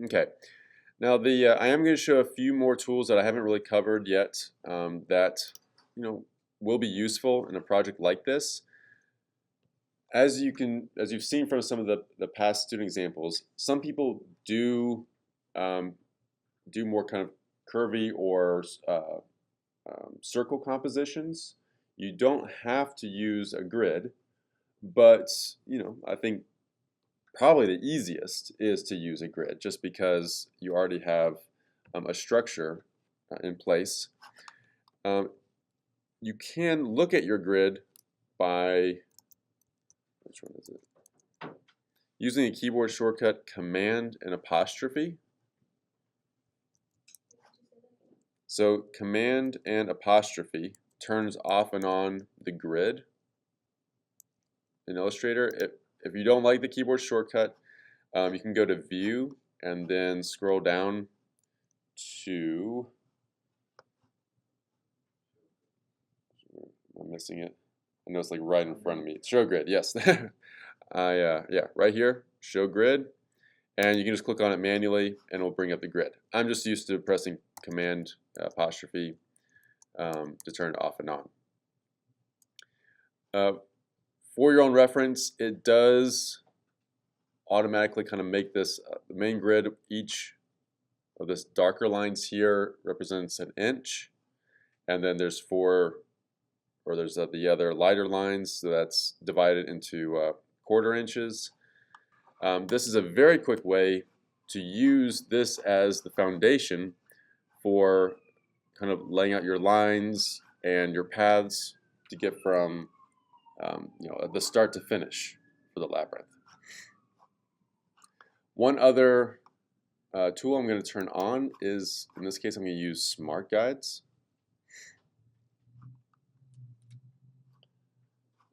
Okay. Now I am going to show a few more tools that I haven't really covered yet that you know will be useful in a project like this. As you've seen from some of the past student examples, some people um, do more kind of curvy or circle compositions. You don't have to use a grid, but I think probably the easiest is to use a grid just because you already have a structure in place. Um, you can look at your grid by, which one is it? Using a keyboard shortcut Command and apostrophe. So Command and apostrophe turns off and on the grid in Illustrator. If you don't like the keyboard shortcut, you can go to View and then scroll down to, I'm missing it. I know it's like right in front of me. Show grid, yes. Yeah, right here, show grid, and you can just click on it manually, and it'll bring up the grid. I'm just used to pressing Command apostrophe to turn it off and on. For your own reference, it does automatically kind of make this the main grid. Each of this darker lines here represents an inch, and then there's the other lighter lines, so that's divided into quarter inches. This is a very quick way to use this as the foundation for kind of laying out your lines and your paths to get from the start to finish for the labyrinth. One other tool I'm going to turn on is, in this case, I'm going to use Smart Guides.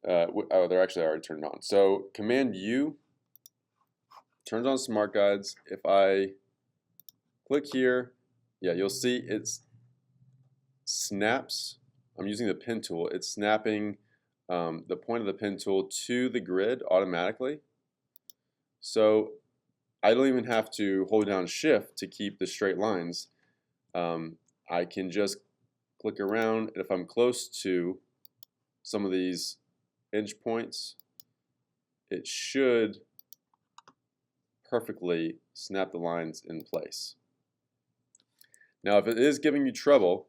Oh, they're actually already turned on. So Command U turns on Smart Guides. If I click here, yeah, you'll see it snaps. I'm using the pen tool. It's snapping the point of the pen tool to the grid automatically. So I don't even have to hold down Shift to keep the straight lines. I can just click around, and if I'm close to some of these inch points, it should perfectly snap the lines in place. Now, if it is giving you trouble,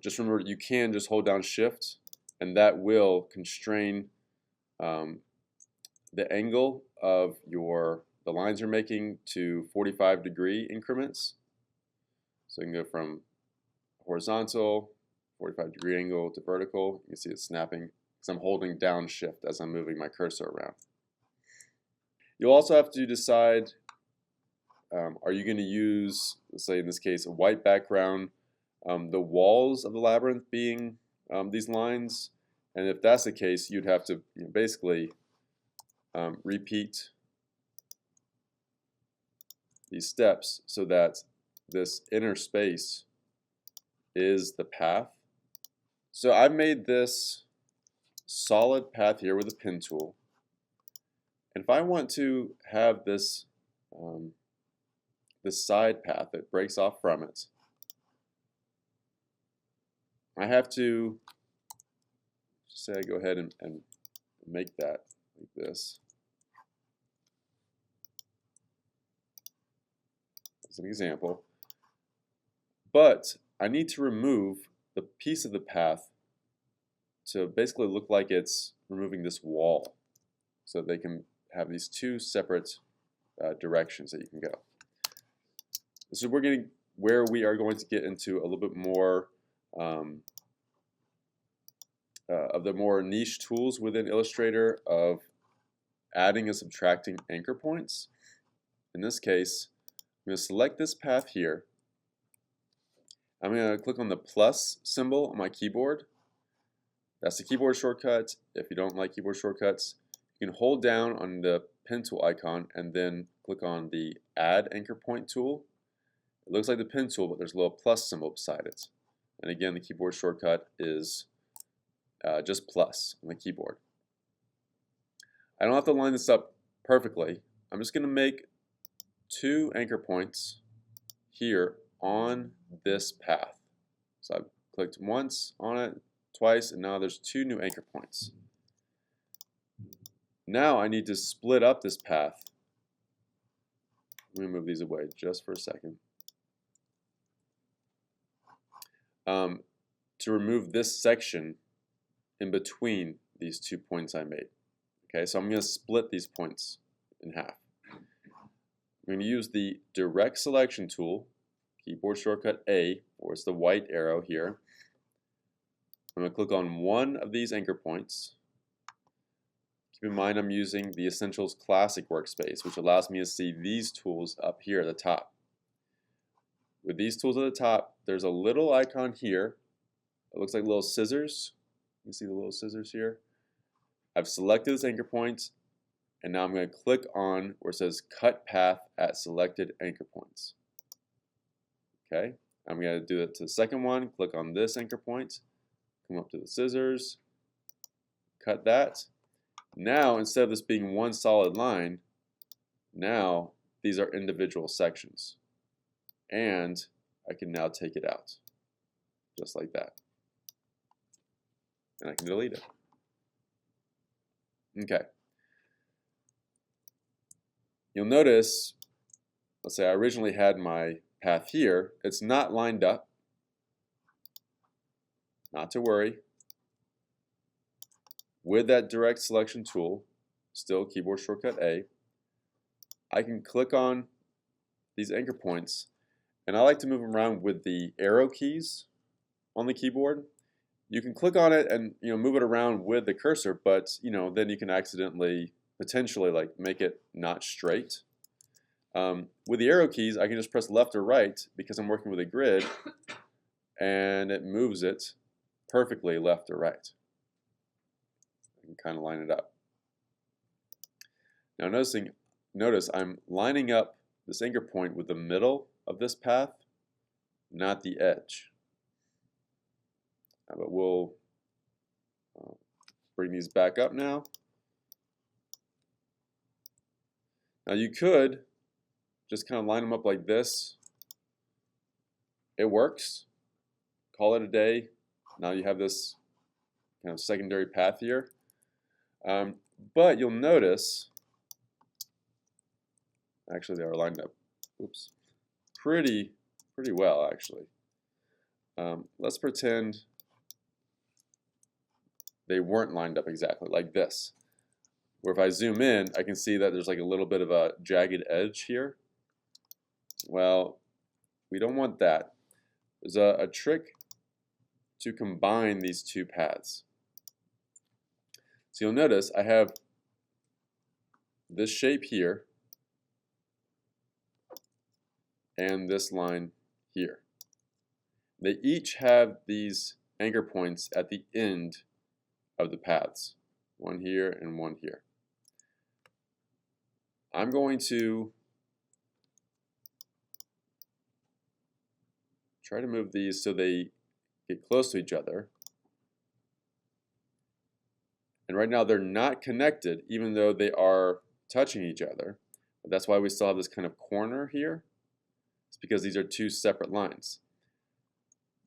just remember you can just hold down Shift, and that will constrain the angle of the lines you're making to 45-degree increments. So you can go from horizontal, 45-degree angle to vertical. You can see it snapping because I'm holding down Shift as I'm moving my cursor around. You'll also have to decide, are you going to use, let's say in this case, a white background, the walls of the labyrinth being these lines, and if that's the case, you'd have to basically repeat these steps so that this inner space is the path. So I've made this solid path here with a pen tool. And if I want to have this side path that breaks off from it, I have to say I go ahead and make that like this. As an example. But I need to remove the piece of the path to basically look like it's removing this wall, so they can have these two separate directions that you can go. This is where we are going to get into a little bit more of the more niche tools within Illustrator of adding and subtracting anchor points. In this case, I'm going to select this path here. I'm going to click on the plus symbol on my keyboard. That's the keyboard shortcut. If you don't like keyboard shortcuts, you can hold down on the pen tool icon and then click on the Add Anchor Point tool. It looks like the pen tool, but there's a little plus symbol beside it. And again, the keyboard shortcut is just plus on the keyboard. I don't have to line this up perfectly. I'm just going to make 2 anchor points here on this path. So I've clicked once on it, twice, and now there's 2 new anchor points. Now I need to split up this path. Let me move these away just for a second. To remove this section in between these 2 points I made. Okay, so I'm going to split these points in half. I'm going to use the direct selection tool, keyboard shortcut A, or it's the white arrow here. I'm going to click on one of these anchor points. Keep in mind I'm using the Essentials Classic workspace, which allows me to see these tools up here at the top. With these tools at the top, there's a little icon here. It looks like little scissors. You see the little scissors here? I've selected this anchor point, and now I'm going to click on where it says Cut Path at Selected Anchor Points. Okay, I'm going to do it to the second one. Click on this anchor point, come up to the scissors, cut that. Now, instead of this being one solid line, now these are individual sections. And I can now take it out, just like that. And I can delete it. Okay. You'll notice, let's say I originally had my path here. It's not lined up. Not to worry. With that direct selection tool, still keyboard shortcut A, I can click on these anchor points, and I like to move them around with the arrow keys on the keyboard. You can click on it and move it around with the cursor, but then you can accidentally potentially make it not straight. With the arrow keys, I can just press left or right because I'm working with a grid, and it moves it perfectly left or right. I can kind of line it up. Now notice I'm lining up this anchor point with the middle of this path, not the edge. But we'll bring these back up now. Now you could just kind of line them up like this. It works. Call it a day. Now you have this kind of secondary path here. But you'll notice, actually they are lined up. Oops. Pretty well actually. Let's pretend they weren't lined up exactly like this. Where if I zoom in, I can see that there's like a little bit of a jagged edge here. Well, we don't want that. There's a trick to combine these 2 paths. So you'll notice I have this shape here and this line here. They each have these anchor points at the end of the paths. One here and one here. I'm going to try to move these so they get close to each other. And right now they're not connected even though they are touching each other. But that's why we still have this kind of corner here. It's because these are 2 separate lines.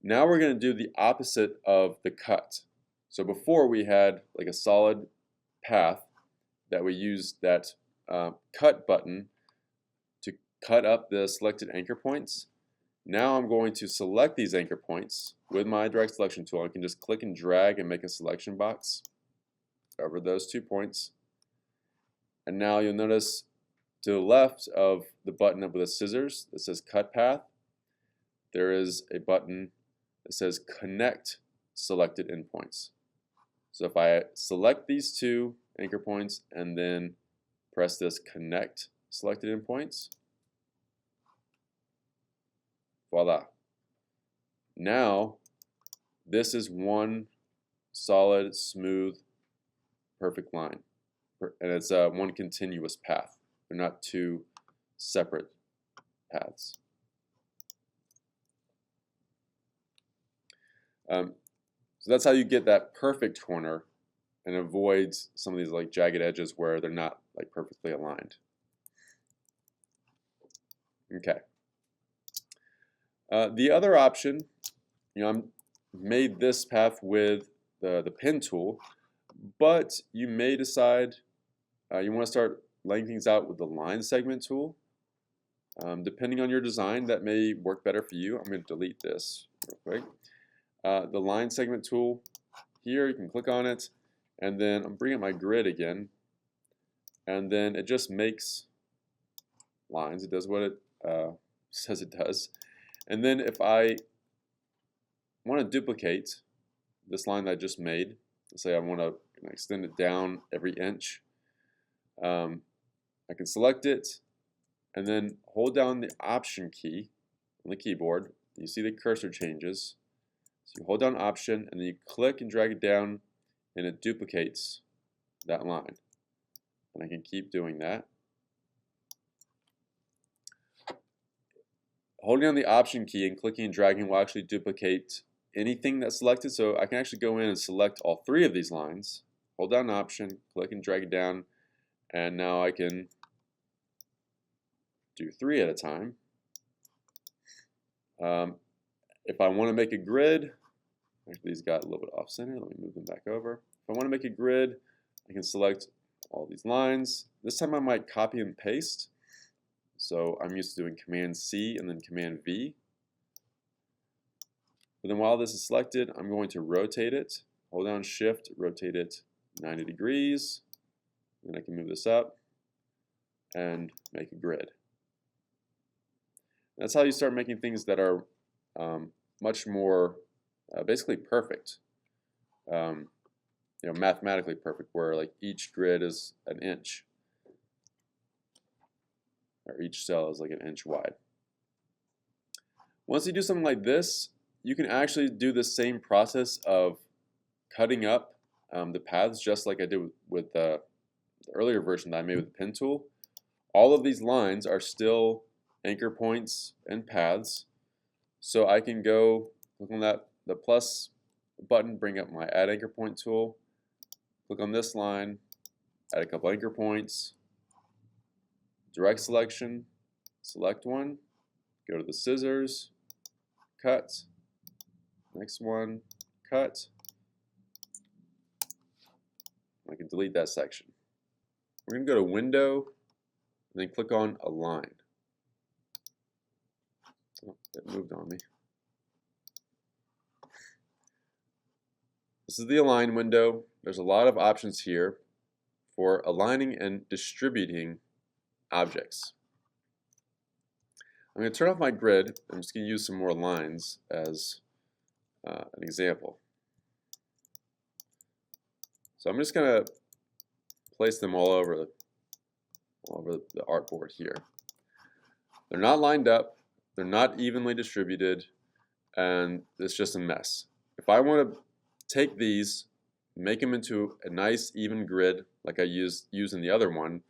Now we're going to do the opposite of the cut. So before we had like a solid path that we used that cut button to cut up the selected anchor points. Now I'm going to select these anchor points with my direct selection tool. I can just click and drag and make a selection box over those 2 points. And now you'll notice to the left of the button with the scissors that says cut path, there is a button that says connect selected endpoints. So if I select these 2 anchor points and then press this connect selected endpoints, voila. Now this is one solid, smooth, perfect line. And it's one continuous path. They're not 2 separate paths. So that's how you get that perfect corner and avoids some of these like jagged edges where they're not like perfectly aligned. Okay. The other option, I'm made this path with the pen tool, but you may decide you want to start laying things out with the line segment tool. Depending on your design, that may work better for you. I'm going to delete this real quick. The line segment tool here, you can click on it, and then I'm bringing up my grid again, and then it just makes lines. It does what it says it does. And then if I want to duplicate this line that I just made, let's say I want to extend it down every inch, I can select it and then hold down the Option key on the keyboard. You see the cursor changes. So you hold down Option and then you click and drag it down and it duplicates that line. And I can keep doing that. Holding down the Option key and clicking and dragging will actually duplicate anything that's selected. So I can actually go in and select all three of these lines, hold down Option, click and drag it down, and now I can do 3 at a time. If I want to make a grid, actually these got a little bit off center, let me move them back over. If I want to make a grid, I can select all these lines. This time I might copy and paste. So I'm used to doing Command C and then Command V. But then while this is selected, I'm going to rotate it. Hold down Shift, rotate it 90 degrees. Then I can move this up and make a grid. That's how you start making things that are much more basically perfect. Mathematically perfect, where like each grid is an inch, or each cell is like an inch wide. Once you do something like this, you can actually do the same process of cutting up the paths, just like I did with the earlier version that I made with the pen tool. All of these lines are still anchor points and paths, so I can go click on the plus button, bring up my add anchor point tool, click on this line, add a couple anchor points, direct selection, select one, go to the scissors, cut, next one, cut. I can delete that section. We're going to go to Window and then click on Align. Oh, it moved on me. This is the Align window. There's a lot of options here for aligning and distributing objects. I'm going to turn off my grid. I'm just going to use some more lines as an example. So I'm just going to place them all over the artboard here. They're not lined up, they're not evenly distributed, and it's just a mess. If I want to take these, make them into a nice even grid like I used in the other one,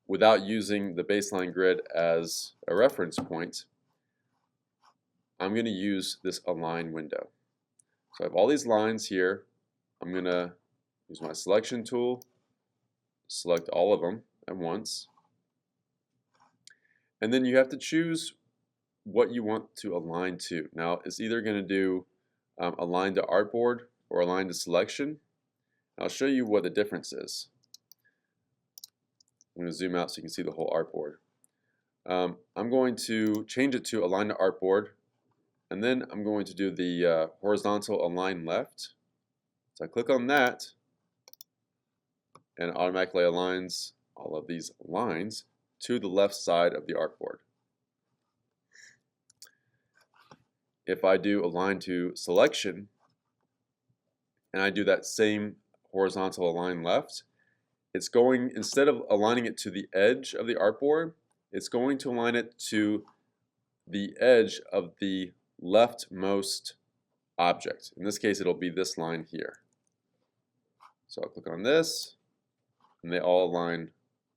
without using the baseline grid as a reference point, I'm going to use this Align window. So I have all these lines here. I'm going to use my selection tool, select all of them at once, and then you have to choose what you want to align to. Now it's either going to do align to artboard or align to selection. I'll show you what the difference is. I'm going to zoom out so you can see the whole artboard. I'm going to change it to align to artboard, and then I'm going to do the horizontal align left. So I click on that, and it automatically aligns all of these lines to the left side of the artboard. If I do align to selection, and I do that same horizontal align left, it's going, instead of aligning it to the edge of the artboard, it's going to align it to the edge of the leftmost object. In this case, it'll be this line here. So I'll click on this, and they all align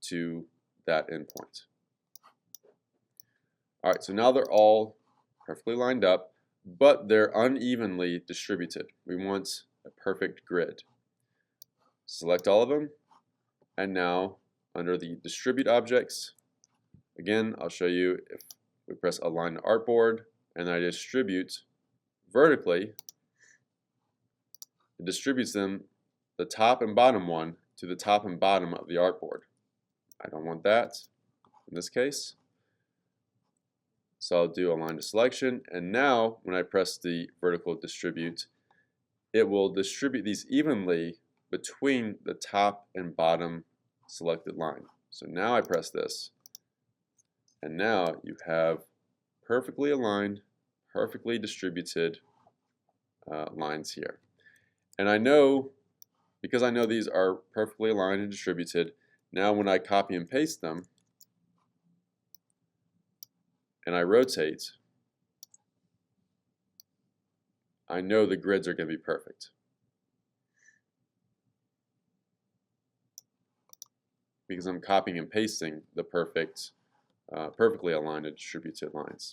to that endpoint. All right, so now they're all perfectly lined up, but they're unevenly distributed. We want a perfect grid. Select all of them, and now under the Distribute Objects, Again, I'll show you if we press Align to Artboard and I distribute vertically, it distributes them, the top and bottom one, to the top and bottom of the artboard. I don't want that in this case. So I'll do Align to Selection, and now when I press the vertical distribute, it will distribute these evenly between the top and bottom selected line. So now I press this, and now you have perfectly aligned, perfectly distributed lines here. And I know, because I know these are perfectly aligned and distributed, now when I copy and paste them, and I rotate, I know the grids are going to be perfect. Because I'm copying and pasting the perfectly aligned and distributed lines.